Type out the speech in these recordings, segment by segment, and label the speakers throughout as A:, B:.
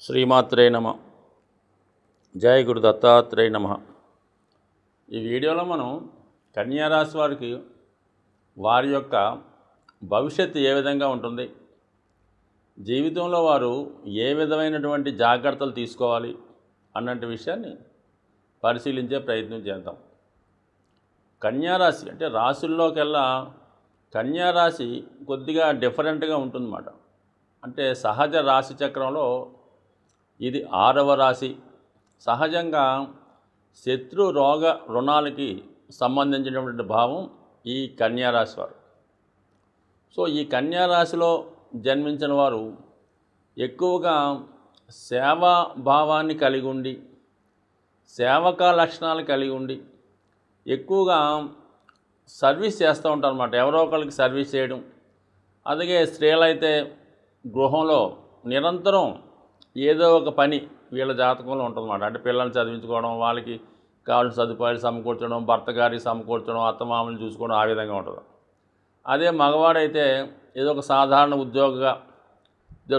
A: శ్రీమాత్రే నమ. జయ గురు దత్తాత్రేయ నమ. ఈ వీడియోలో మనం కన్యారాశి వారికి వారి యొక్క భవిష్యత్తు ఏ విధంగా ఉంటుంది, జీవితంలో వారు ఏ విధమైనటువంటి జాగ్రత్తలు తీసుకోవాలి అన్నటి విషయాన్ని పరిశీలించే ప్రయత్నం చేద్దాం. కన్యారాశి అంటే రాశుల్లోకెల్లా కన్యారాశి కొద్దిగా డిఫరెంట్గా ఉంటుందన్నమాట. అంటే సహజ రాశి చక్రంలో ఇది 6వ రాశి. సహజంగా శత్రు రోగ రుణాలకి సంబంధించినటువంటి భావం ఈ కన్యారాశి వారు. సో ఈ కన్యారాశిలో జన్మించిన వారు ఎక్కువగా సేవా భావాన్ని కలిగి ఉండి, సేవక లక్షణాలు కలిగి ఉండి ఎక్కువగా సర్వీస్ చేస్తూ ఉంటారు అన్నమాట. ఎవరో ఒకరికి సర్వీస్ చేయడం. అలాగే స్త్రీలైతే గృహంలో నిరంతరం ఏదో ఒక పని వీళ్ళ జాతకంలో ఉంటుందన్నమాట. అంటే పిల్లల్ని చదివించుకోవడం, వాళ్ళకి కావాల్సిన సదుపాయాలు సమకూర్చడం, భర్త గారికి సమకూర్చడం, అత్తమామని చూసుకోవడం, ఆ విధంగా ఉంటుంది. అదే మగవాడైతే ఏదో ఒక సాధారణ ఉద్యోగిగా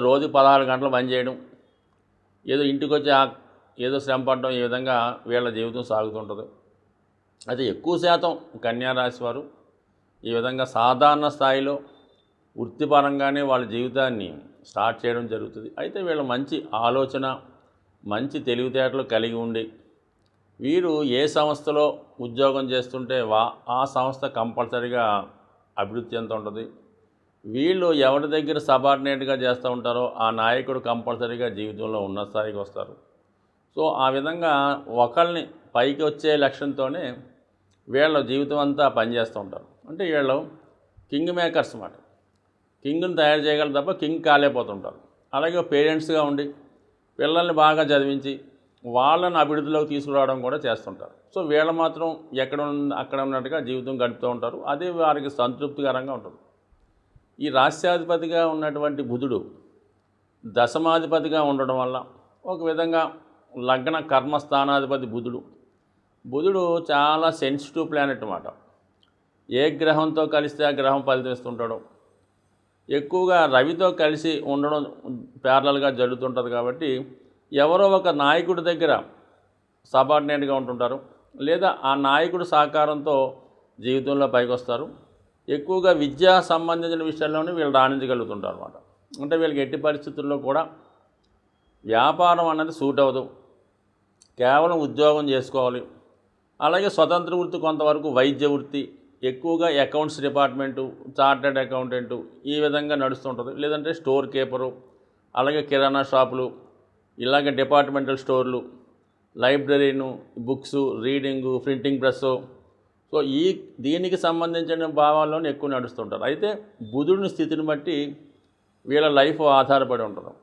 A: రోజు 16 గంటలు పని చేయడం, ఏదో ఇంటికి వచ్చి ఏదో శ్రమ పడడం, ఈ విధంగా వీళ్ళ జీవితం సాగుతుంటుంది. అయితే ఎక్కువ శాతం కన్యారాశి వారు ఈ విధంగా సాధారణ స్థాయిలో వృత్తిపరంగానే వాళ్ళ జీవితాన్ని స్టార్ట్ చేయడం జరుగుతుంది. అయితే వీళ్ళు మంచి ఆలోచన, మంచి తెలివితేటలు కలిగి ఉండి వీరు ఏ సంస్థలో ఉద్యోగం చేస్తుంటే ఆ సంస్థ కంపల్సరీగా అభివృద్ధి చెందుతూ ఉంటుంది. వీళ్ళు ఎవరి దగ్గర సబార్డినేట్గా చేస్తూ ఉంటారో ఆ నాయకుడు కంపల్సరీగా జీవితంలో ఉన్నత స్థాయికి వస్తారు. సో ఆ విధంగా ఒకరిని పైకి వచ్చే లక్ష్యంతోనే వీళ్ళ జీవితం అంతా పనిచేస్తూ ఉంటారు. అంటే వీళ్ళు కింగ్ మేకర్స్ అన్నమాట. కింగ్ని తయారు చేయగలరు తప్ప కింగ్ కాలేకపోతుంటారు. అలాగే పేరెంట్స్గా ఉండి పిల్లల్ని బాగా చదివించి వాళ్ళని అభివృద్ధిలోకి తీసుకురావడం కూడా చేస్తుంటారు. సో వీళ్ళు మాత్రం అక్కడ ఉన్నట్టుగా జీవితం గడుపుతూ ఉంటారు. అదే వారికి సంతృప్తికరంగా ఉంటుంది. ఈ రాష్ట్రాధిపతిగా ఉన్నటువంటి బుధుడు దశమాధిపతిగా ఉండడం వల్ల ఒక విధంగా లగ్న కర్మస్థానాధిపతి బుధుడు చాలా సెన్సిటివ్ ప్లానెట్ అన్నమాట. ఏ గ్రహంతో కలిస్తే ఆ గ్రహం ఫలితం ఇస్తుంటాడు. ఎక్కువగా రవితో కలిసి ఉండడం ప్యారలల్గా జరుగుతుంటుంది. కాబట్టి ఎవరో ఒక నాయకుడి దగ్గర సబార్డినేట్గా ఉంటుంటారు, లేదా ఆ నాయకుడి సహకారంతో జీవితంలో పైకి వస్తారు. ఎక్కువగా విద్యా సంబంధించిన విషయాల్లోనే వీళ్ళు రాణించగలుగుతుంటారు అన్నమాట. అంటే వీళ్ళకి ఎట్టి పరిస్థితుల్లో కూడా వ్యాపారం అన్నది సూట్ అవ్వదు, కేవలం ఉద్యోగం చేసుకోవాలి. అలాగే స్వతంత్ర వృత్తి కొంతవరకు, వైద్య వృత్తి, ఎక్కువగా అకౌంట్స్ డిపార్ట్మెంటు, చార్టెడ్ అకౌంటెంటు, ఈ విధంగా నడుస్తుంటుంది. లేదంటే స్టోర్ కీపరు, అలాగే కిరాణా షాపులు, ఇలాగే డిపార్ట్మెంటల్ స్టోర్లు, లైబ్రరీను, books, reading, printing press. So దీనికి సంబంధించిన భావాల్లోనే ఎక్కువ నడుస్తుంటారు. అయితే బుధుడిని స్థితిని బట్టి వీళ్ళ లైఫ్ ఆధారపడి ఉంటుంది.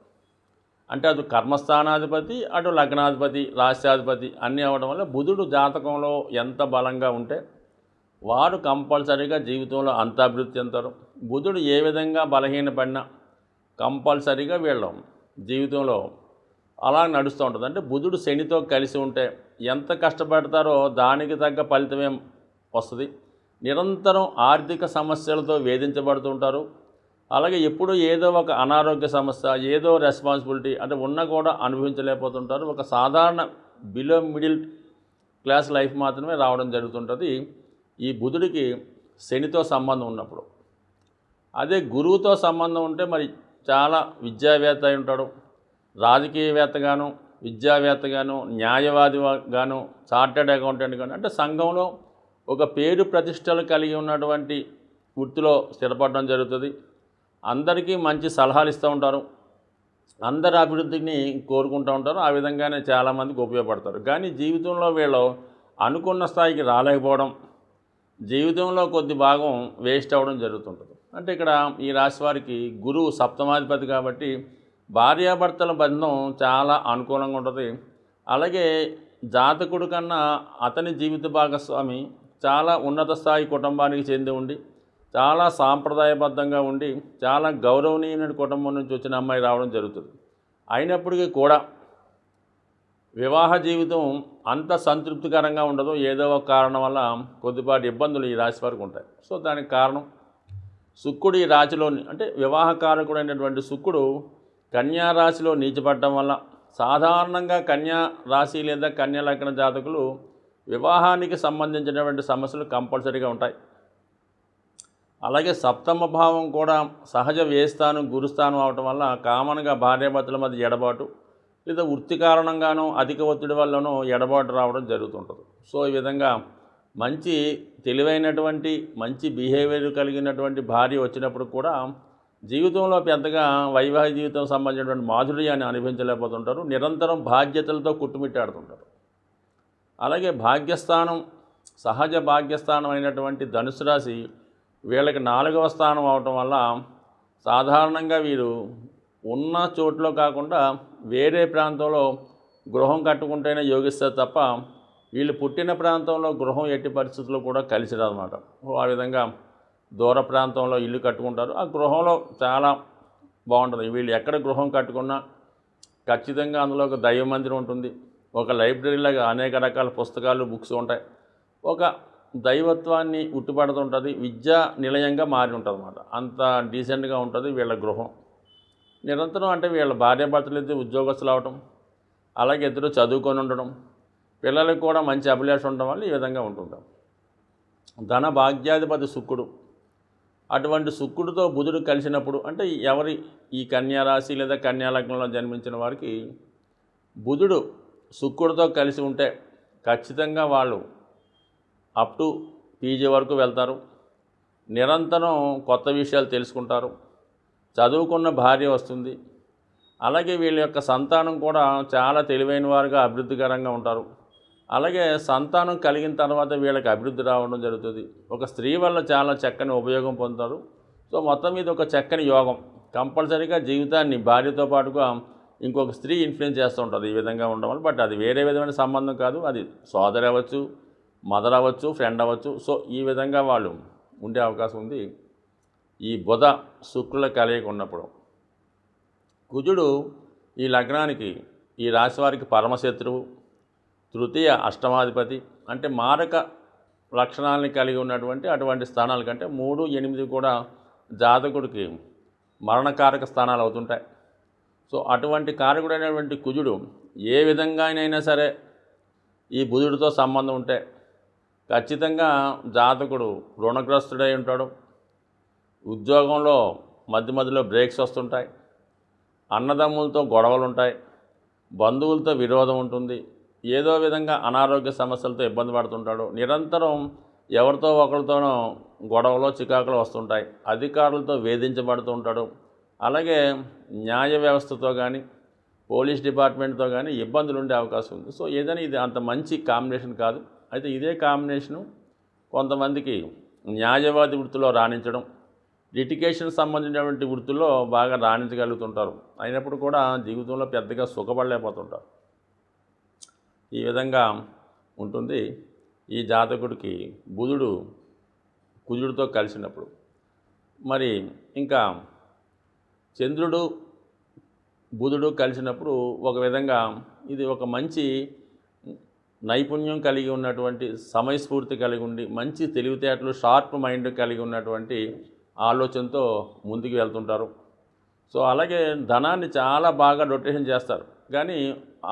A: అంటే అటు కర్మస్థానాధిపతి, అటు లగ్నాధిపతి, రాష్ట్రాధిపతి అన్నీ అవ్వడం వల్ల బుధుడు జాతకంలో ఎంత బలంగా ఉంటే వారు కంపల్సరీగా జీవితంలో అంత అభివృద్ధి చెందుతారు. బుధుడు ఏ విధంగా బలహీనపడినా కంపల్సరీగా వీళ్ళ జీవితంలో అలా నడుస్తూ ఉంటుంది. అంటే బుధుడు శనితో కలిసి ఉంటే ఎంత కష్టపడతారో దానికి తగ్గ ఫలితమే వస్తుంది. నిరంతరం ఆర్థిక సమస్యలతో వేధించబడుతూ ఉంటారు. అలాగే ఎప్పుడు ఏదో ఒక అనారోగ్య సమస్య, ఏదో రెస్పాన్సిబిలిటీ అంటే ఉన్నా కూడా అనుభవించలేకపోతుంటారు. ఒక సాధారణ బిలో మిడిల్ క్లాస్ లైఫ్ మాత్రమే రావడం జరుగుతుంటుంది ఈ బుధుడికి శనితో సంబంధం ఉన్నప్పుడు. అదే గురువుతో సంబంధం ఉంటే మరి చాలా విద్యావేత్త అయి ఉంటాడు, రాజకీయవేత్తగాను, విద్యావేత్తగాను, న్యాయవాదిగాను, చార్టెడ్ అకౌంటెంట్ గాను, అంటే సంఘంలో ఒక పేరు ప్రతిష్టలు కలిగి ఉన్నటువంటి వృత్తిలో స్థిరపడడం జరుగుతుంది. అందరికీ మంచి సలహాలు ఇస్తూ ఉంటారు, అందరి అభివృద్ధిని కోరుకుంటూ ఉంటారు. ఆ విధంగానే చాలామందికి ఉపయోగపడతారు. కానీ జీవితంలో వీళ్ళు అనుకున్న స్థాయికి రాలేకపోవడం, జీవితంలో కొద్ది భాగం వేస్ట్ అవ్వడం జరుగుతుంటుంది. అంటే ఇక్కడ ఈ రాశి వారికి గురువు సప్తమాధిపతి కాబట్టి భార్యాభర్తల బంధం చాలా అనుకూలంగా ఉంటుంది. అలాగే జాతకుడు కన్నా అతని జీవిత భాగస్వామి చాలా ఉన్నత స్థాయి కుటుంబానికి చెంది ఉండి, చాలా సాంప్రదాయబద్ధంగా ఉండి, చాలా గౌరవనీయమైన కుటుంబం నుంచి వచ్చిన అమ్మాయి రావడం జరుగుతుంది. అయినప్పటికీ కూడా వివాహ జీవితం అంత సంతృప్తికరంగా ఉండదు. ఏదో ఒక కారణం వల్ల కొద్దిపాటి ఇబ్బందులు ఈ రాశి వారికి ఉంటాయి. సో దానికి కారణం శుక్రుడు ఈ రాశిలోని, అంటే వివాహకారకుడైనటువంటి శుక్రుడు కన్యారాశిలో నీచపడటం వల్ల సాధారణంగా కన్యా రాశి లేదా కన్యా లగ్న జాతకులు వివాహానికి సంబంధించినటువంటి సమస్యలు కంపల్సరీగా ఉంటాయి. అలాగే సప్తమ భావం కూడా సహజ వ్యయస్థానం గురుస్థానం అవటం వల్ల కామన్గా భార్యాభర్తల మధ్య ఎడబాటు లేదా వృత్తి కారణంగానో అధిక ఒత్తిడి వల్లనో ఎడబాటు రావడం జరుగుతుంటుంది. సో ఈ విధంగా మంచి తెలివైనటువంటి మంచి బిహేవియర్ కలిగినటువంటి భార్య వచ్చినప్పుడు కూడా జీవితంలో పెద్దగా వైవాహిక జీవితం సంబంధించినటువంటి మాధుర్యాన్ని అనుభవించలేకపోతుంటారు. నిరంతరం బాధ్యతలతో కుట్టుమిట్టాడుతుంటారు. అలాగే భాగ్యస్థానం సహజ భాగ్యస్థానం అయినటువంటి ధనుసు రాశి వీళ్ళకి 4వ స్థానం అవటం వల్ల సాధారణంగా వీరు ఉన్న చోట్లో కాకుండా వేరే ప్రాంతంలో గృహం కట్టుకుంటేనే యోగిస్తారు తప్ప వీళ్ళు పుట్టిన ప్రాంతంలో గృహం ఎట్టి పరిస్థితుల్లో కూడా కలిసి రాదన్నమాట. ఆ విధంగా దూర ప్రాంతంలో ఇల్లు కట్టుకుంటారు. ఆ గృహంలో చాలా బాగుంటుంది. వీళ్ళు ఎక్కడ గృహం కట్టుకున్నా ఖచ్చితంగా అందులో ఒక దైవ మందిరం ఉంటుంది. ఒక లైబ్రరీలాగా అనేక రకాల పుస్తకాలు బుక్స్ ఉంటాయి. ఒక దైవత్వాన్ని ఉట్టిపడుతుంటుంది. విద్యా నిలయంగా మారి ఉంటుంది అన్నమాట. అంత డీసెంట్గా ఉంటుంది వీళ్ళ గృహం. నిరంతరం అంటే వీళ్ళ భార్యాభర్తలు ఇద్దరు ఉద్యోగస్తులు అవటం, అలాగే ఇద్దరు చదువుకొని ఉండడం, పిల్లలకు కూడా మంచి అభిలాష ఉండడం వల్ల ఈ విధంగా ఉంటుంటాం. ధన భాగ్యాధిపతి శుక్రుడు, అటువంటి శుక్రుడితో బుధుడు కలిసినప్పుడు అంటే ఎవరి ఈ కన్యా రాశి లేదా కన్యా లగ్నంలో జన్మించిన వారికి బుధుడు శుక్రుడితో కలిసి ఉంటే ఖచ్చితంగా వాళ్ళు అప్ టు పీజీ వరకు వెళ్తారు. నిరంతరం కొత్త విషయాలు తెలుసుకుంటారు. చదువుకున్న భార్య వస్తుంది. అలాగే వీళ్ళ యొక్క సంతానం కూడా చాలా తెలివైన వారుగా అభివృద్ధికరంగా ఉంటారు. అలాగే సంతానం కలిగిన తర్వాత వీళ్ళకి అభివృద్ధి రావడం జరుగుతుంది. ఒక స్త్రీ వల్ల చాలా చక్కని ఉపయోగం పొందుతారు. సో మొత్తం మీద ఒక చక్కని యోగం. కంపల్సరీగా జీవితాన్ని భార్యతో పాటుగా ఇంకొక స్త్రీ ఇన్ఫ్లుయెన్స్ చేస్తూ ఉంటుంది ఈ విధంగా ఉండడం వల్ల. బట్ అది వేరే విధమైన సంబంధం కాదు. అది సోదరి అవ్వచ్చు, మదర్ అవ్వచ్చు, ఫ్రెండ్ అవ్వచ్చు. సో ఈ విధంగా వాళ్ళు ఉండే అవకాశం ఉంది ఈ బుధ శుక్రుల కలయిక ఉన్నప్పుడు. కుజుడు ఈ లగ్నానికి ఈ రాశి వారికి పరమశత్రువు, తృతీయ అష్టమాధిపతి. అంటే మారక లక్షణాలని కలిగి ఉన్నటువంటి అటువంటి స్థానాల కంటే 3, 8 కూడా జాతకుడికి మరణకారక స్థానాలు అవుతుంటాయి. సో అటువంటి కారకుడైనటువంటి కుజుడు ఏ విధంగానైనా సరే ఈ బుధుడితో సంబంధం ఉంటే ఖచ్చితంగా జాతకుడు రుణగ్రస్తుడై ఉంటాడు. ఉద్యోగంలో మధ్య మధ్యలో బ్రేక్స్ వస్తుంటాయి. అన్నదమ్ములతో గొడవలు ఉంటాయి. బంధువులతో విరోధం ఉంటుంది. ఏదో విధంగా అనారోగ్య సమస్యలతో ఇబ్బంది పడుతుంటాడు. నిరంతరం ఎవరితో ఒకరితోనో గొడవలో చికాకులు వస్తుంటాయి. అధికారులతో వేధించబడుతూ ఉంటాడు. అలాగే న్యాయ వ్యవస్థతో కానీ పోలీస్ డిపార్ట్మెంట్తో కానీ ఇబ్బందులు ఉండే అవకాశం ఉంది. సో ఏదైనా ఇది అంత మంచి కాంబినేషన్ కాదు. అయితే ఇదే కాంబినేషను కొంతమందికి న్యాయవాది వృత్తిలో రాణించడం, లిటిగేషన్ సంబంధించినటువంటి వృత్తుల్లో బాగా రాణించగలుగుతుంటారు. అయినప్పుడు కూడా జీవితంలో పెద్దగా సుఖపడలేకపోతుంటారు. ఈ విధంగా ఉంటుంది ఈ జాతకుడికి బుధుడు కుజుడితో కలిసినప్పుడు. మరి ఇంకా చంద్రుడు బుధుడు కలిసినప్పుడు ఒక విధంగా ఇది ఒక మంచి నైపుణ్యం కలిగి ఉన్నటువంటి, సమయస్ఫూర్తి కలిగి ఉండి, మంచి తెలివితేటలు, షార్ప్ మైండ్ కలిగి ఉన్నటువంటి ఆలోచనతో ముందుకు వెళ్తుంటారు. సో అలాగే ధనాన్ని చాలా బాగా రొటేషన్ చేస్తారు. కానీ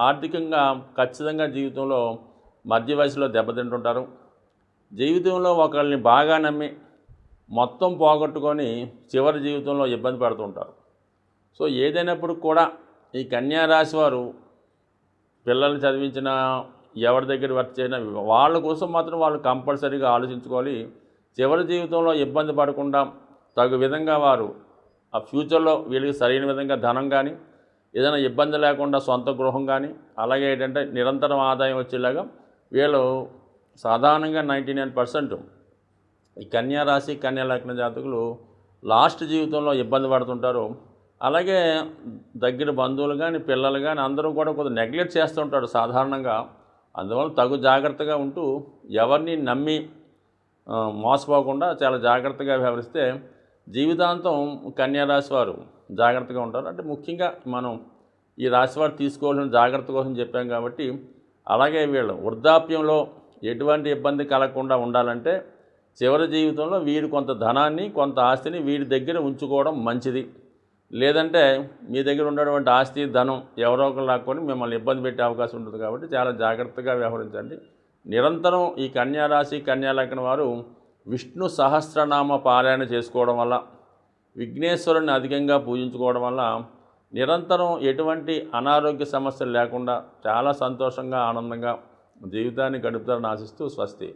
A: ఆర్థికంగా ఖచ్చితంగా జీవితంలో మధ్య వయసులో దెబ్బతింటుంటారు. జీవితంలో ఒకరిని బాగా నమ్మి మొత్తం పోగొట్టుకొని చివరి జీవితంలో ఇబ్బంది పడుతుంటారు. సో ఏదైనప్పుడు కూడా ఈ కన్యా రాశి వారు పిల్లల్ని చదివించిన, ఎవరి దగ్గర వర్క్ చేసినా వాళ్ళ కోసం మాత్రం వాళ్ళు కంపల్సరీగా ఆలోచించుకోవాలి. చివరి జీవితంలో ఇబ్బంది పడకుండా తగు విధంగా వారు ఆ ఫ్యూచర్లో వీళ్ళకి సరైన విధంగా ధనం కానీ, ఏదైనా ఇబ్బంది లేకుండా సొంత గృహం కానీ, అలాగే ఏంటంటే నిరంతరం ఆదాయం వచ్చేలాగా వీళ్ళు సాధారణంగా 99% ఈ కన్యా రాశి కన్యా లగ్న జాతకులు లాస్ట్ జీవితంలో ఇబ్బంది పడుతుంటారు. అలాగే దగ్గర బంధువులు కానీ పిల్లలు కానీ అందరూ కూడా కొద్దిగా నెగ్లెక్ట్ చేస్తూ ఉంటారు సాధారణంగా. అందువల్ల తగు జాగ్రత్తగా ఉంటూ ఎవరిని నమ్మి మోసపోకుండా చాలా జాగ్రత్తగా వ్యవహరిస్తే జీవితాంతం కన్యా రాశి వారు జాగ్రత్తగా ఉంటారు. అంటే ముఖ్యంగా మనం ఈ రాశి వారు తీసుకోవాల్సిన జాగ్రత్త కోసం చెప్పాం కాబట్టి. అలాగే వీళ్ళు వృద్ధాప్యంలో ఎటువంటి ఇబ్బంది కలగకుండా ఉండాలంటే చివరి జీవితంలో వీరు కొంత ధనాన్ని, కొంత ఆస్తిని వీరి దగ్గర ఉంచుకోవడం మంచిది. లేదంటే మీ దగ్గర ఉన్నటువంటి ఆస్తి ధనం ఎవరో ఒకరు లాక్కొని మిమ్మల్ని ఇబ్బంది పెట్టే అవకాశం ఉంటుంది. కాబట్టి చాలా జాగ్రత్తగా వ్యవహరించండి. నిరంతరం ఈ కన్యా రాశి కన్యా లగ్నం వారు విష్ణు సహస్రనామ పారాయణ చేసుకోవడం వల్ల, విఘ్నేశ్వరుని అధికంగా పూజించుకోవడం వల్ల నిరంతరం ఎటువంటి అనారోగ్య సమస్యలు లేకుండా చాలా సంతోషంగా ఆనందంగా జీవితాన్ని గడుపుతారని ఆశిస్తూ స్వస్తి.